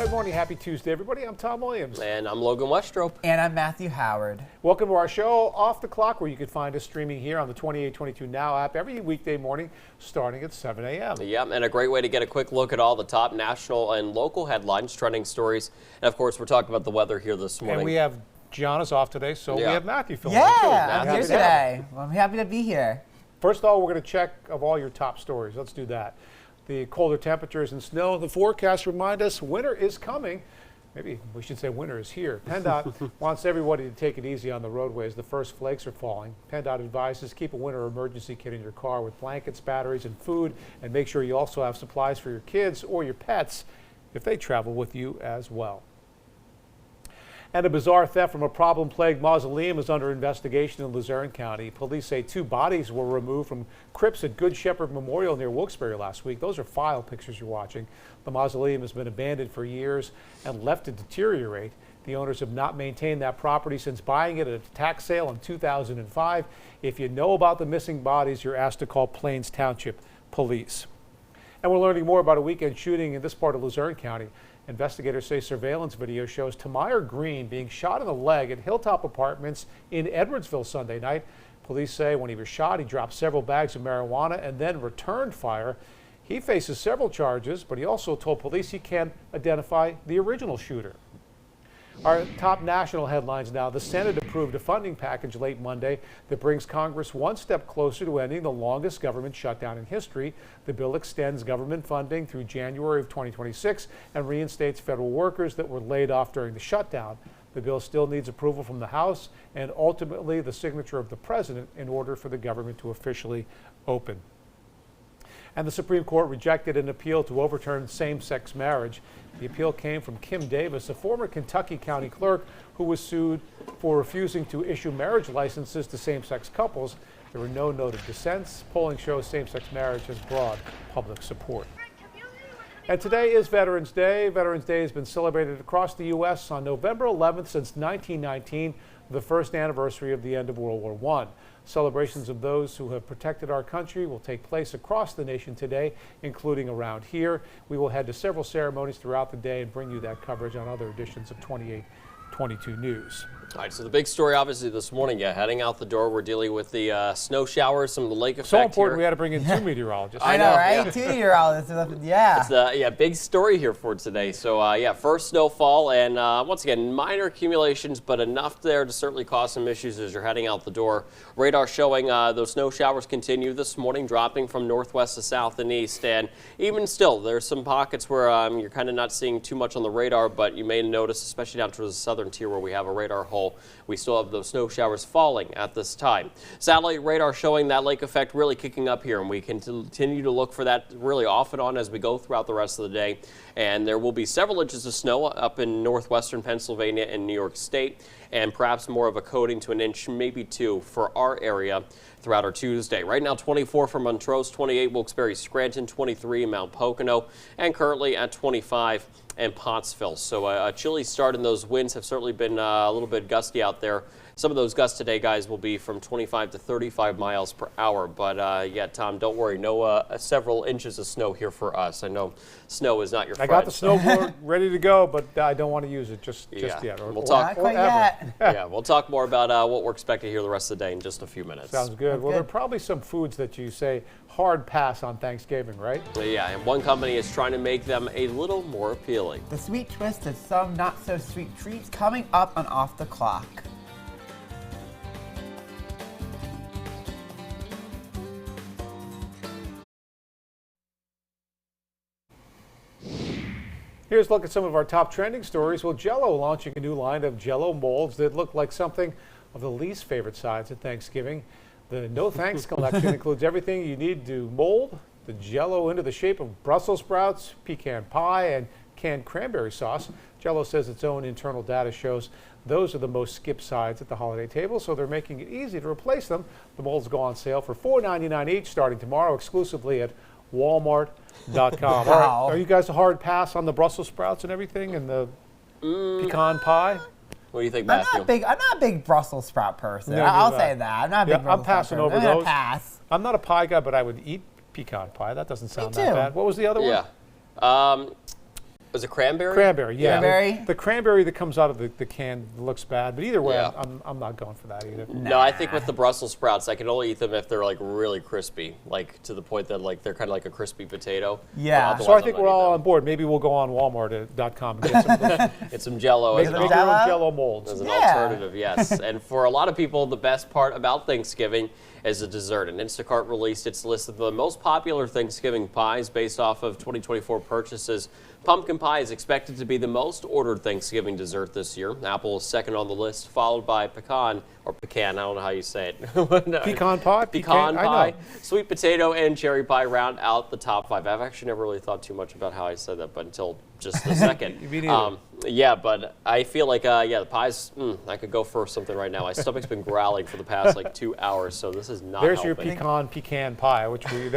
Good morning. Happy Tuesday, everybody. I'm Tom Williams. And I'm Logan Westrop. And I'm Matthew Howard. Welcome to our show, Off the Clock, where you can find us streaming here on the 2822 Now app every weekday morning starting at 7 a.m. Yeah, and a great way to get a quick look at all the top national and local headlines, trending stories. And, of course, we're talking about the weather here this morning. And we have John is off today, so we have Matthew filming too. Yeah, I'm here today. Well, I'm happy to be here. First of all, we're going to check of all your top stories. Let's do that. The colder temperatures and snow. The forecasts remind us winter is coming. Maybe we should say winter is here. PennDOT wants everybody to take it easy on the roadways. The first flakes are falling. PennDOT advises keep a winter emergency kit in your car with blankets, batteries, and food, and make sure you also have supplies for your kids or your pets if they travel with you as well. And a bizarre theft from a problem-plagued mausoleum is under investigation in Luzerne County. Police say 2 bodies were removed from crypts at Good Shepherd Memorial near Wilkes-Barre last week. Those are file pictures you're watching. The mausoleum has been abandoned for years and left to deteriorate. The owners have not maintained that property since buying it at a tax sale in 2005. If you know about the missing bodies, you're asked to call Plains Township Police. And we're learning more about a weekend shooting in this part of Luzerne County. Investigators say surveillance video shows Tamir Green being shot in the leg at Hilltop Apartments in Edwardsville Sunday night. Police say when he was shot, he dropped several bags of marijuana and then returned fire. He faces several charges, but he also told police he can't identify the original shooter. Our top national headlines now. The Senate approved a funding package late Monday that brings Congress one step closer to ending the longest government shutdown in history. The bill extends government funding through January of 2026 and reinstates federal workers that were laid off during the shutdown. The bill still needs approval from the House and ultimately the signature of the president in order for the government to officially open. And the Supreme Court rejected an appeal to overturn same-sex marriage. The appeal came from Kim Davis, a former Kentucky county clerk who was sued for refusing to issue marriage licenses to same-sex couples. There were no noted dissents. Polling shows same-sex marriage has broad public support. And today is Veterans Day. Veterans Day has been celebrated across the U.S. on November 11th since 1919, the first anniversary of the end of World War I. Celebrations of those who have protected our country will take place across the nation today, including around here. We will head to several ceremonies throughout the day and bring you that coverage on other editions of 2822 News. All right, so the big story obviously this morning, heading out the door, we're dealing with the snow showers, some of the lake effect So important here. we had to bring in 2 meteorologists. I know, right? 2 meteorologists. Yeah. It's the big story here for today. So first snowfall and once again minor accumulations, but enough there to certainly cause some issues as you're heading out the door. Radar showing those snow showers continue this morning, dropping from northwest to south and east. And even still, there's some pockets where you're kind of not seeing too much on the radar, but you may notice, especially down towards the southern tier where we have a radar hole, we still have those snow showers falling at this time. Satellite radar showing that lake effect really kicking up here, and we can continue to look for that really off and on as we go throughout the rest of the day. And there will be several inches of snow up in northwestern Pennsylvania and New York State, and perhaps more of a coating to an inch, maybe 2 for our area throughout our Tuesday. Right now, 24 for Montrose, 28 Wilkes-Barre, Scranton, 23 Mount Pocono, and currently at 25 in Pottsville. So a chilly start, and those winds have certainly been a little bit gusty out there. Some of those gusts today, guys, will be from 25 to 35 miles per hour. But Tom, don't worry. No several inches of snow here for us. I know snow is not your friend. I got the snowboard ready to go, but I don't want to use it just yet. We'll talk. Not quite yet. We'll talk more about what we're expecting here the rest of the day in just a few minutes. Sounds good. Well, there are probably some foods that you say hard pass on Thanksgiving, right? Yeah, and one company is trying to make them a little more appealing. The sweet twist of some not-so-sweet treats coming up on Off the Clock. Here's a look at some of our top trending stories. Well, Jell-O launching a new line of Jell-O molds that look like something of the least favorite sides at Thanksgiving. The No Thanks collection includes everything you need to mold the Jell-O into the shape of Brussels sprouts, pecan pie, and canned cranberry sauce. Jell-O says its own internal data shows those are the most skipped sides at the holiday table, so they're making it easy to replace them. The molds go on sale for $4.99 each starting tomorrow exclusively at Walmart.com. Wow. Are you guys a hard pass on the Brussels sprouts and everything and the pecan pie? What do you think, Matthew? I'm not a big Brussels sprout person. No, I'll say that. I'm not a big Brussels I'm passing sprout over person. I'm those. gonna pass. I'm not a pie guy, but I would eat pecan pie. That doesn't sound that too. bad. What was the other one? Yeah. Was it cranberry? Cranberry, yeah. Cranberry? The cranberry that comes out of the can looks bad, but either way, Yeah. I'm not going for that either. No, I think with the Brussels sprouts, I can only eat them if they're like really crispy, like to the point that like they're kind of like a crispy potato. Yeah. But So I otherwise, think I'm we're not all eating on board. Maybe we'll go on Walmart.com and get some of those. them. Get some Jello Make as your an own Jell-O? Jell-O molds. As an Yeah. alternative, yes. And for a lot of people, the best part about Thanksgiving is the dessert. And Instacart released its list of the most popular Thanksgiving pies based off of 2024 purchases. Pumpkin pie is expected to be the most ordered Thanksgiving dessert this year. Apple is second on the list, followed by pecan, I don't know how you say it. No. Pecan pie? Pecan I pie, know. sweet potato, and cherry pie round out the top 5. I've actually never really thought too much about how I said that, but until just a second. Me neither. Yeah, but I feel like, the pies, I could go for something right now. My stomach's been growling for the past like 2 hours, so this is not There's your helping. pecan pie, which we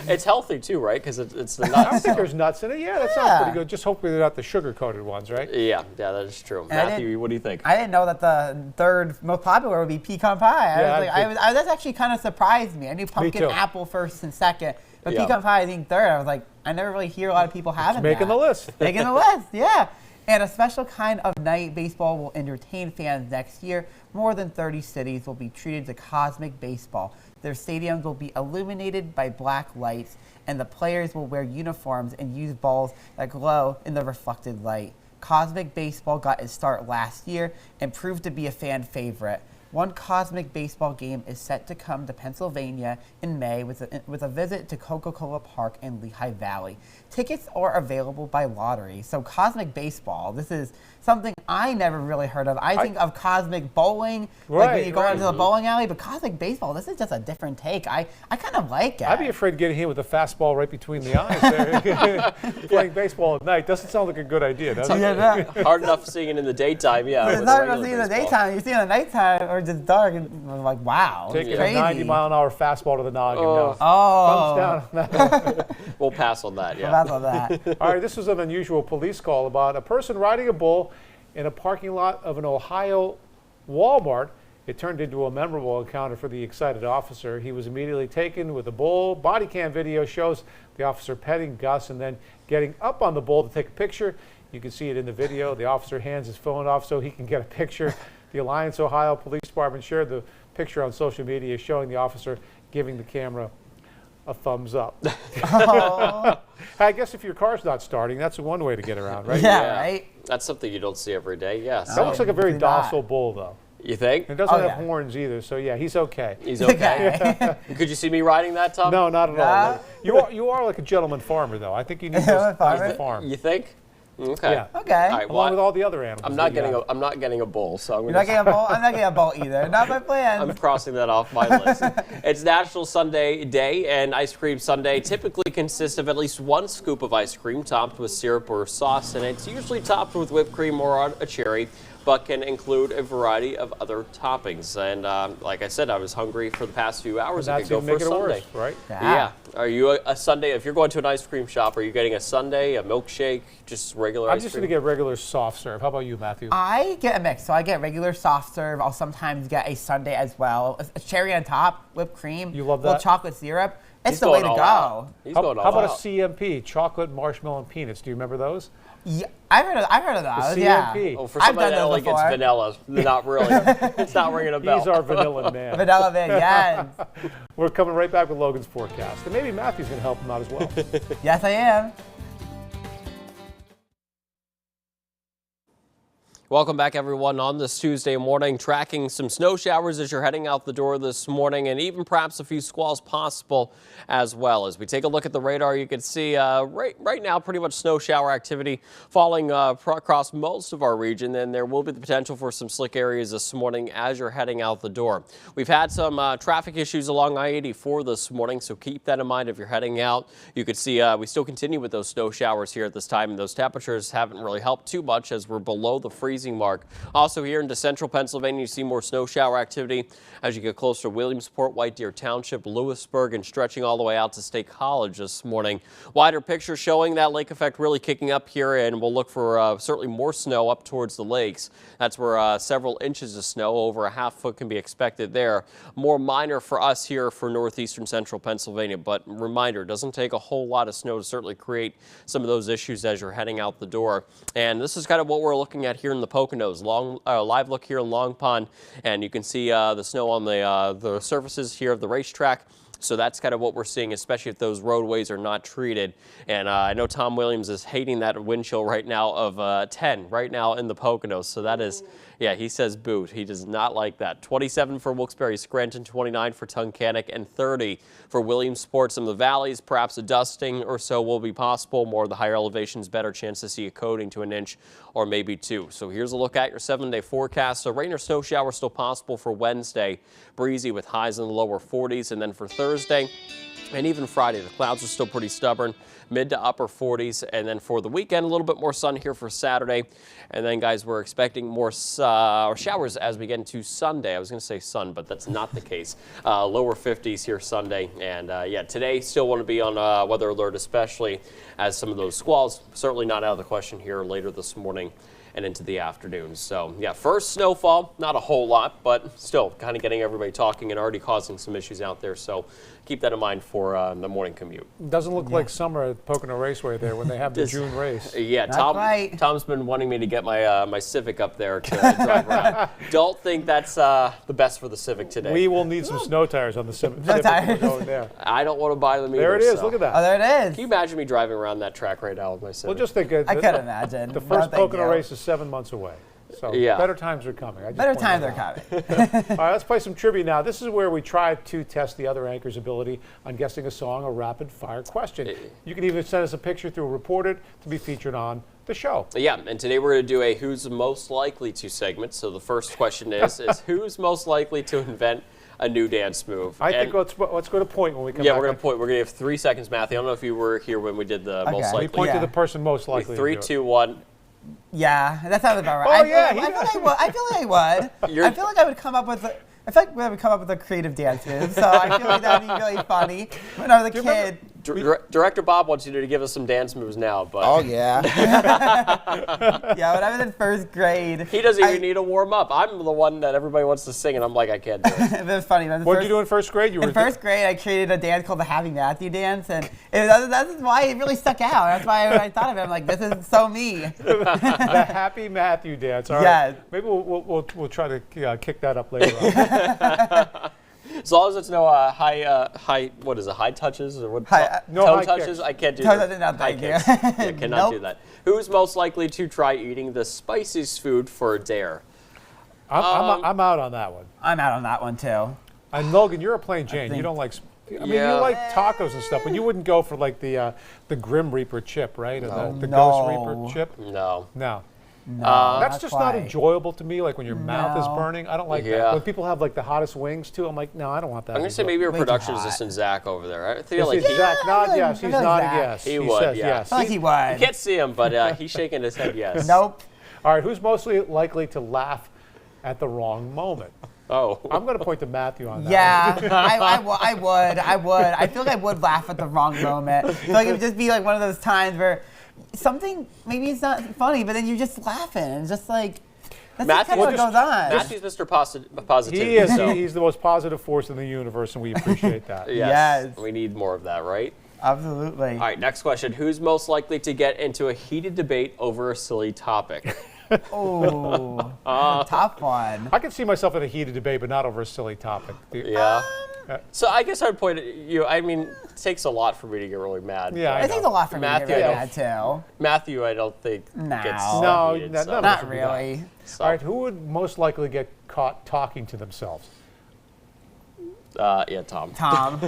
It's healthy too, right? Because it's the I don't nuts. think there's nuts in it. Yeah, that sounds pretty good. Just hopefully they're not the sugar-coated ones, right? Yeah, that is true. And I Matthew, what do you think? I didn't know that the third most popular would be pecan pie. Yeah, That's actually kind of surprised me. I knew pumpkin too. apple first and second, but Yeah. pecan pie I think third. I was like, I never really hear a lot of people having Making that. the list. Making the list, yeah. And a special kind of night baseball will entertain fans next year. More than 30 cities will be treated to cosmic baseball. Their stadiums will be illuminated by black lights, and the players will wear uniforms and use balls that glow in the reflected light. Cosmic Baseball got its start last year and proved to be a fan favorite. One Cosmic Baseball game is set to come to Pennsylvania in May with a visit to Coca-Cola Park in Lehigh Valley. Tickets are available by lottery. So Cosmic Baseball, this is something I never really heard of. I think of Cosmic Bowling, like when you go into the bowling alley, but Cosmic Baseball, this is just a different take. I kind of like it. I'd be afraid of getting hit with a fastball right between the eyes there. Playing baseball at night doesn't sound like a good idea, does it? Yeah, no. Hard enough seeing it in the daytime, yeah. It's with not regular even see in the baseball. daytime. You see it in the nighttime or just dark, and I'm like, wow, Taking crazy. a 90-mile-an-hour fastball to the noggin. No. Oh, Thumbs down. We'll pass on that, yeah. that's all that. All right, this was an unusual police call about a person riding a bull in a parking lot of an Ohio Walmart. It turned into a memorable encounter for the excited officer. He was immediately taken with the bull. Body cam video shows the officer petting Gus and then getting up on the bull to take a picture. You can see it in the video. The officer hands his phone off so he can get a picture. The Alliance Ohio Police Department shared the picture on social media showing the officer giving the camera a thumbs up. I guess if your car's not starting, that's one way to get around, right? Yeah, right? That's something you don't see every day, yes. That looks like a very do not. docile bull, though. You think? It doesn't Oh, have yeah. horns either, so yeah, he's okay. He's okay. Could you see me riding that, Tom? No, not at all. Nah. You are like a gentleman farmer, though. I think you need Gentleman those farmer? to farm. You think? Okay. Yeah. Okay. All right, Along well, with all the other animals. I'm not that you getting have. I'm not getting a bull, so I'm You're gonna not getting a bowl? I'm not getting a bowl either. Not my plan. I'm crossing that off my list. It's National Sundae Day, and Ice Cream Sundae typically consists of at least one scoop of ice cream topped with syrup or sauce, and it's usually topped with whipped cream or a cherry, but can include a variety of other toppings. And like I said, I was hungry for the past few hours. I That's could go even for a making it sundae. worse, right? Yeah. Are you a sundae? If you're going to an ice cream shop, are you getting a sundae, a milkshake, just regular I'm ice just cream? going to get regular soft serve. How about you, Matthew? I get a mix. So I get regular soft serve. I'll sometimes get a sundae as well. A cherry on top, whipped cream. You love little that? chocolate syrup. It's He's the way going to all out. go. He's how going all how about out. a CMP, chocolate, marshmallow, and peanuts? Do you remember those? Yeah, I've heard of those. The Yeah. CMP. Oh, for I've somebody done that those only gets before. vanilla, not really. It's not ringing a bell. He's our vanilla man. Vanilla Van, yes. We're coming right back with Logan's forecast. And maybe Matthew's going to help him out as well. Yes, I am. Welcome back, everyone, on this Tuesday morning. Tracking some snow showers as you're heading out the door this morning, and even perhaps a few squalls possible as well. As we take a look at the radar, you can see right now pretty much snow shower activity falling across most of our region. And there will be the potential for some slick areas this morning as you're heading out the door. We've had some traffic issues along I-84 this morning, so keep that in mind if you're heading out. You could see we still continue with those snow showers here at this time, and those temperatures haven't really helped too much as we're below the freezing freezing mark. Also here into central Pennsylvania, you see more snow shower activity as you get closer to Williamsport, White Deer Township, Lewisburg, and stretching all the way out to State College this morning. Wider picture showing that lake effect really kicking up here, and we'll look for certainly more snow up towards the lakes. That's where several inches of snow, over a half foot, can be expected there. More minor for us here for northeastern central Pennsylvania, but reminder, it doesn't take a whole lot of snow to certainly create some of those issues as you're heading out the door. And this is kind of what we're looking at here in the Poconos. Live look here in Long Pond, and you can see the snow on the surfaces here of the racetrack. So that's kind of what we're seeing, especially if those roadways are not treated. And I know Tom Williams is hating that wind chill right now of 10 right now in the Poconos. So that is, yeah, he says boot. He does not like that. 27 for Wilkes-Barre Scranton, 29 for Tunkhannock, and 30 for Williamsport. Some of the valleys, perhaps a dusting or so will be possible. More of the higher elevations, better chance to see a coating to an inch or maybe 2. So here's a look at your 7-day forecast. So rain or snow showers still possible for Wednesday. Breezy with highs in the lower 40s. And then for Thursday and even Friday, the clouds are still pretty stubborn, mid to upper 40s. And then for the weekend, a little bit more sun here for Saturday. And then, guys, we're expecting more showers as we get into Sunday. I was going to say sun, but that's not the case. Lower 50s here Sunday. And, yeah, today still want to be on weather alert, especially as some of those squalls certainly not out of the question here later this morning and into the afternoon. So, yeah, first snowfall, not a whole lot, but still kind of getting everybody talking and already causing some issues out there. So keep that in mind for the morning commute. Doesn't look like summer at Pocono Raceway there when they have the June race. Yeah, Not Tom's been wanting me to get my my Civic up there to drive around. Don't think that's the best for the Civic today. We will need some snow tires on the Civic. No tires. Going there. I don't want to buy them either. There it is. so. Look at that. Oh, there it is. Can you imagine me driving around that track right now with my Civic? Well, just think. I could imagine. The No, first thank Pocono you. race is 7 months away. So Yeah. better times are coming. I just Better pointed times that are out. coming. All right, let's play some trivia now. This is where we try to test the other anchor's ability on guessing a song, a rapid-fire question. You can even send us a picture through a reported to be featured on the show. Yeah, and today we're going to do a Who's Most Likely To segment. So the first question is who's most likely to invent a new dance move? I think let's go to point when we come Yeah, back. we're going to point. We're going to have 3 seconds, Matthew. I don't know if you were here when we did the most Okay. We likely. point Yeah. to the person most likely. to 3, do it. 2, 1. Yeah, that sounds about Oh, right. yeah, I feel like I would. You're- I feel like I would come up with. I feel like we would come up with a creative dance move. So I feel like that would be really funny. When I was a you remember- kid. Director Bob wants you to give us some dance moves now, but Oh, yeah. Yeah, when I was in first grade. he doesn't even need a warm up. I'm the one that everybody wants to sing, and I'm like, I can't do it. It was funny. When What did you do in first grade? You In first grade, I created a dance called the Happy Matthew dance, and that's why it really stuck out. That's why when I thought of it, I'm like, this is so me. the Happy Matthew dance. All right. Yes. Maybe we'll try to kick that up later on. As long as it's no high, what is it, high touches or what? no toe high touches. kicks. I can't do Toe that. touches, no, High thank you. kicks. Yeah, cannot do Nope. that. Who's most likely to try eating the spiciest food for a dare? I'm out on that one. I'm out on that one too. And Logan, you're a plain Jane. You think- don't like. I mean, Yeah. you like tacos and stuff, but you wouldn't go for like the Grim Reaper chip, right? Or the No. Ghost Reaper chip. No. No. No, That's just not quite. enjoyable to me. Like when your mouth is No. burning, I don't like Yeah. that. When people have like the hottest wings too, I'm like, no, I don't want that. I'm gonna say maybe our Way too production hot. assistant Zach over there. I feel Yes, like he's he, Zach. Nod I feel yes. like He's nodding Zach. yes. He would, says yeah. yes. I feel like he would. you can't see him, but he's shaking his head yes. Nope. All right, who's mostly likely to laugh at the wrong moment? Oh. I'm going to point to Matthew on that. Yeah, I would. I feel like I would laugh at the wrong moment. I feel like it would just be like one of those times where something, maybe it's not funny, but then you're just laughing. And it's just like, that's just kind of what goes on. Matthew's Mr. Positivity. He is. so- He's the most positive force in the universe, and we appreciate that. Yes. Yes. We need more of that, right? Absolutely. All right, next question. Who's most likely to get into a heated debate over a silly topic? Oh, tough one. I can see myself in a heated debate, but not over a silly topic. Yeah. So I guess I'd point at you. I mean, it takes a lot for me to get really mad. Yeah, I It takes a lot for me to Matthew, get I really don't- mad too. Matthew, I don't think No. gets No, heated, none so- of us Not would do that. really. so, All right, who would most likely get caught talking to themselves? yeah, Tom. Tom.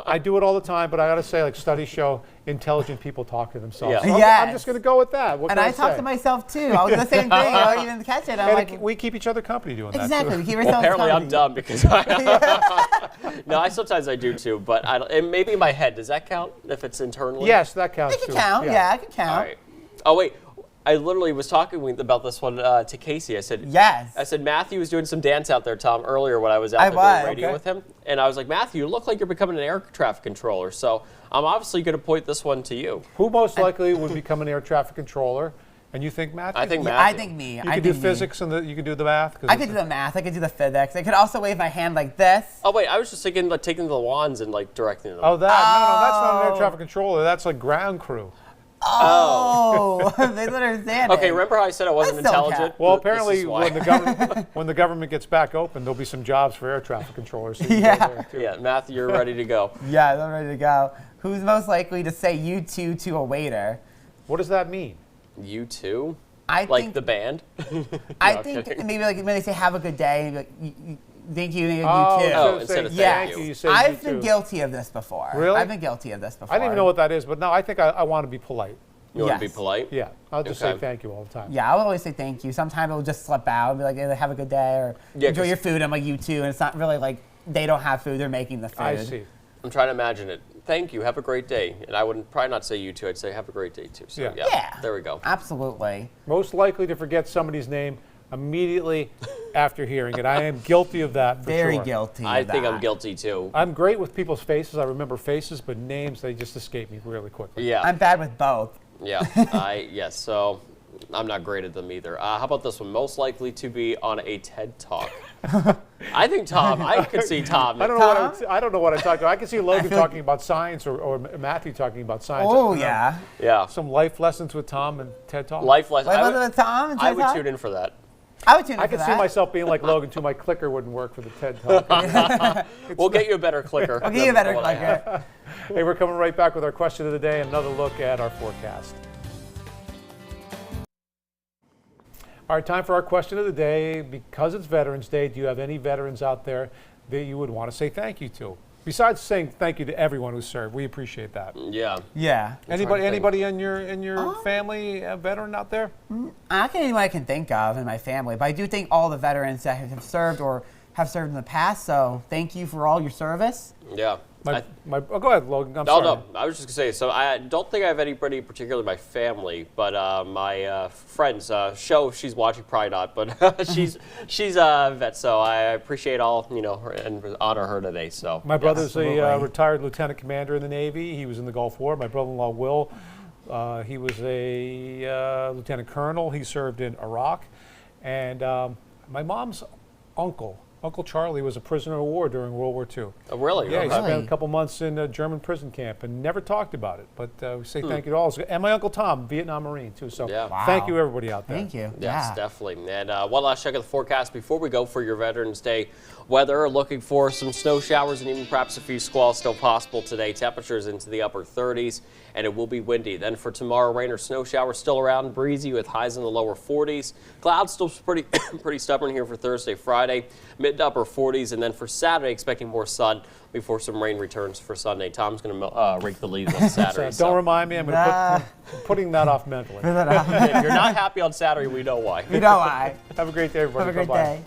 I do it all the time, but I got to say, like studies show, intelligent people talk to themselves. Yeah. So I'm Yes. just going to go with that. What And can I talk say? to myself too. I was the same thing. I don't even catch it. I'm And like, we keep each other company doing that. exactly. Too. We keep Well, ourselves apparently I'm company. dumb because I. No, I sometimes I do too, but I don't, and maybe in my head. Does that count if it's internally? Yes, that counts It too. can count. Yeah, it can count. All right. Oh wait, I literally was talking about this one to Casey. I said, Yes. I said, Matthew was doing some dance out there, Tom, earlier when I was out I there doing was. radio Okay. with him. And I was like, Matthew, you look like you're becoming an air traffic controller. So I'm obviously going to point this one to you. Who most likely would become an air traffic controller? And you think Matthew? I think Yeah, Matthew. I think me. You I could do think me. physics and you could do the math. 'cause I could do the math. I could do the physics. I could also wave my hand like this. Oh, wait, I was just thinking like taking the wands and like directing them. Oh, that? No, that's not an air Oh. traffic controller. That's like ground crew. Oh, they don't understand. Okay, it. remember how I said I wasn't I still intelligent? Well, This apparently, is why. when the government gets back open, there'll be some jobs for air traffic controllers. So you can go Yeah. there, too. Yeah, Matthew, you're ready to go. Yeah, they're ready to go. Who's most likely to say you two to a waiter? What does that mean? You too? I Like think. the band? I No, think kidding. maybe like when they say have a good day, like, thank you, you Oh, too. Oh, instead instead of of saying thank thank you. you say you I've been too. guilty of this before. Really? I've been guilty of this before. I don't even know what that is, but no, I think I want to be polite. You want to be Yes. polite? Yeah, I'll just say Okay. thank you all the time. Yeah, I would always say thank you. Sometimes it'll just slip out and be like, hey, have a good day or Yeah, enjoy 'cause- your food. I'm like, you too. And it's not really like they don't have food, they're making the food. I see. I'm trying to imagine it. Thank you. Have a great day. And I would probably not say you too. I'd say have a great day too. So, Yeah. Yeah. There we go. Absolutely. Most likely to forget somebody's name immediately after hearing it. I am guilty of that for Very sure. guilty. I of think I'm that. guilty too. I'm great with people's faces. I remember faces, but names, they just escape me really quickly. Yeah. I'm bad with both. Yeah. Yes. So I'm not great at them either. How about this one? Most likely to be on a TED Talk. I think Tom. I could see Tom. I don't know what Tom? I don't know what I'm talking about. I can see Logan feel talking about science or Matthew talking about science. I Oh, don't know. yeah. Yeah. Some life lessons with Tom and TED Talk. Life lesson. Like, I was would, it Tom? and I TED would Talk? tune in for that. I would tune in I for can see that. myself being like Logan too. My clicker wouldn't work for the TED Talk. We'll get you a better clicker. I'll give you a better than what I have. clicker. Hey, we're coming right back with our question of the day and another look at our forecast. All right, time for our question of the day. Because it's Veterans Day, do you have any veterans out there that you would want to say thank you to? Besides saying thank you to everyone who served, we appreciate that. Yeah. Yeah. Anybody in your family a veteran out there? I can anyone I can think of in my family, but I do thank all the veterans that have served or have served in the past. So thank you for all your service. Yeah. Oh, go ahead, Logan. I'm No, sorry. no. I was just gonna say. So I don't think I have anybody particularly in my family, but my friends. She's watching, probably not, but she's a vet. So I appreciate all and honor her today. So My brother's a Absolutely. retired lieutenant commander in the Navy. He was in the Gulf War. My brother-in-law, Will, he was a lieutenant colonel. He served in Iraq. And my mom's uncle, Uncle Charlie, was a prisoner of war during World War II. Oh, really? Yeah, he Okay. spent Really? a couple months in a German prison camp and never talked about it. But we say thank you to all. And my Uncle Tom, Vietnam Marine, too. So Yeah. Wow. thank you, everybody out there. Thank you. Yes, Yeah. definitely. And one last check of the forecast before we go for your Veterans Day weather. Looking for some snow showers and even perhaps a few squalls still possible today. Temperatures into the upper 30s, and it will be windy. Then for tomorrow, rain or snow showers still around, breezy with highs in the lower 40s. Clouds still pretty pretty stubborn here for Thursday, Friday, mid to upper 40s, and then for Saturday, expecting more sun before some rain returns for Sunday. Tom's going to rake the leaves on Saturday. So don't remind me. I'm going to putting that off mentally. If you're not happy on Saturday, we know why. You know why. Have a great day, everybody. Have a great Bye-bye. day.